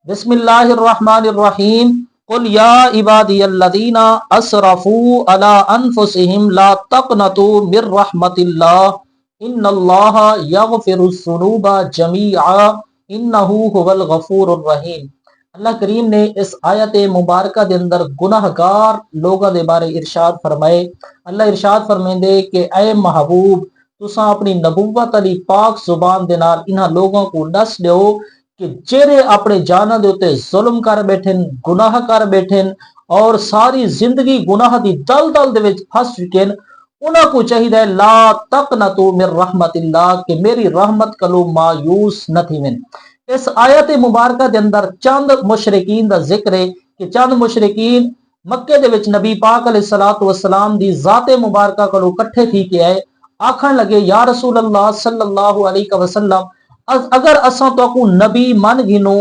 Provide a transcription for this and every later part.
बिस्मिल्लाहिर्रहमानिर्रहीम कुल या इबादियल्लज़ीना असरफू अला अनफुसिहिम ला तक़नतू मिर रहमतिल्लाह इन्नल्लाहा यग़फिरुज़्ज़ुनूबा जमीआ इन्नहू हुवल गफूरुर रहीम। अल्लाह करीम ने इस आयत मुबारका दे अंदर गुनाहगार लोगों के बारे इरशाद फरमाए। अल्लाह इरशाद फरमाइंदे कि ऐ महबूब तुसां अपनी नबूवत अली पाक जुबान दे नाल इन्हां लोगों को दस दो कि जेरे अपने जाना दे उत्ते जुल्म कर बैठे, गुनाह कर बैठे और सारी जिंदगी गुनाह दी दल दल दे विच फस चुके हैं, उन्हां को चाहिए ला तक़नतू मिर रहमतिल्लाह कि मेरी रहमत कलो मायूस न थीवें। इस आयत मुबारका दे अंदर चंद मुशरिकीन दा जिक्र है कि चंद मुशरिकीन मक्के दे विच नबी पाक अलैहिस्सलातु वस्सलाम दी ज़ाते मुबारका कोलों इकट्ठे थी के आए, आखन लगे या रसूल अल्लाह सल्लल्लाहु अलैहि वसल्लम अगर असां तो नबी मन गिनो,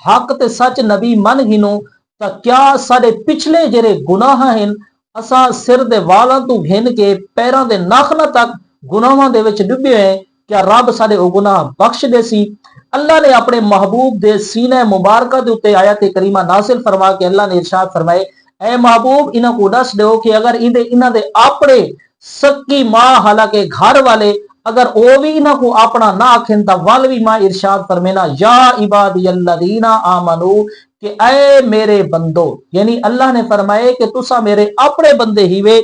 हक ते सच नबी मन गिनो, तो क्या साडे पिछले जेरे गुनाह हैं असां सिर दे वालां तो घिन के पैरां दे नाखना तक गुनाहां दे विच डुबे हैं, क्या रब साडे ओ गुनाह बख्श दे सी? अल्लाह ने अपने महबूब दे सीने मुबारका दे उत्ते आयत करीमा नासिल फरमा के अल्लाह ने इरशाद फरमाए, ऐ महबूब इन्हां को दस दो कि अगर इन्हां दे अपने सक्की मां हालांकि घर वाले अगर ओ भी इन्हां को अपना ना आखें तो वल भी मां इरशाद फरमेना या इबादियल्लज़ीना आमनू कि ऐ मेरे बंदो, यानी अल्लाह ने फरमाए कि तुसा मेरे अपने बंदे ही वे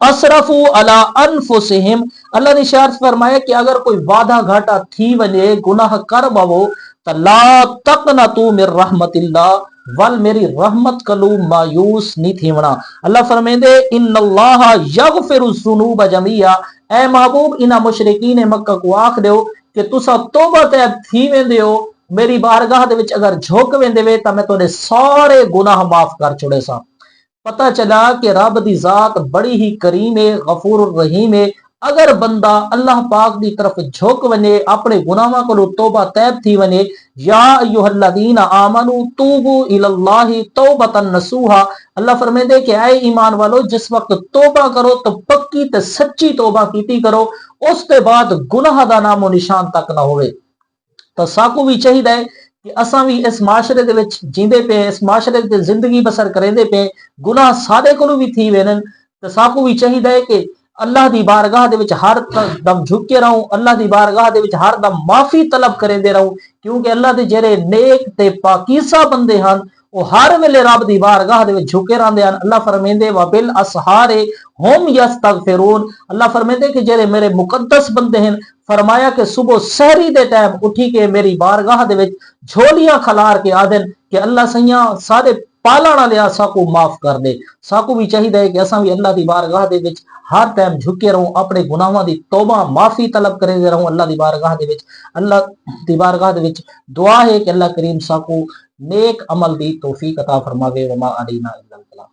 असरफू अला अनफुसिहिम। अल्लाह ने इरशाद फरमाया कि अगर कोई वादा घाटा थी वने गुनाह कर बवो तो ला तक़नतू मिर रहमतिल्लाह वल मेरी रहमत कलू मायूस नहीं थीवना। अल्लाह फरमाइंदे इन्नल्लाहा यग़फिरुज़्ज़ुनूब जमीआ, ऐ महबूब इन्हां मुशरिकीन मक्का को आख दो कि तुसा तौबा तैब थी वेंदे हो, मेरी बारगाह दे विच अगर झुक वेंदे वे तां मैं तुहाडे सारे गुनाह माफ कर छुड़े सा। पता चला कि रब दी जात बड़ी ही करीम है, गफूर रहीम है। अगर बंदा अल्लाह पाक दी तरफ झुक वने, अपने गुनाहां को तौबा तैब थी वने, या अय्युहल्लज़ीना आमनू तूबू इलल्लाहि तौबतन नसूहा। अल्लाह फरमांदे कि ऐ ईमान वालो जिस वक्त तौबा करो तो पक्की ते सच्ची तौबा कीती करो, उसके बाद गुनाह दा नामो निशान तक ना होवे। तो साकू भी चाहिए है कि असां भी इस माशरे दे विच जींदे पे, इस माशरे दे जिंदगी बसर करेंदे पे, गुनाह सादे कोलों भी थी वेनन, तो साकू भी चाहिए है कि अल्लाह दी बारगाह दे विच हर दम झुके रहूं, अल्लाह दी बारगाह दे विच हर दम माफी तलब करेंदे रहूं, क्योंकि अल्लाह दे जेरे नेक ते पाकीसा बंदे हन वो हर वेले रब दी बारगाह दे विच झुके रहंदे हन। अल्लाह फरमाइंदे व बिल असहारे हुम यस्तगफिरून। अल्लाह फरमाइंदे कि जेरे मेरे मुकद्दस बंदे हैं, फरमाया कि सुबह सहरी दे टाइम उठी के मेरी बारगाह दे विच झोलियां खलार के आदन कि अल्लाह सैया सारे पालण वाले साकू माफ कर दे। साकू भी चाहिए है कि असां भी अल्लाह दी बारगाह दे विच हर टाइम झुके रहूं, अपने गुनाहां दी तौबा माफी तलब करे रहूं अल्लाह दी बारगाह दे विच। अल्लाह दी बारगाह दे विच दुआ है कि अल्लाह करीम साकू नेक अमल दी तौफीक अता फरमावे। वमा अलैना इल्लल बलाग।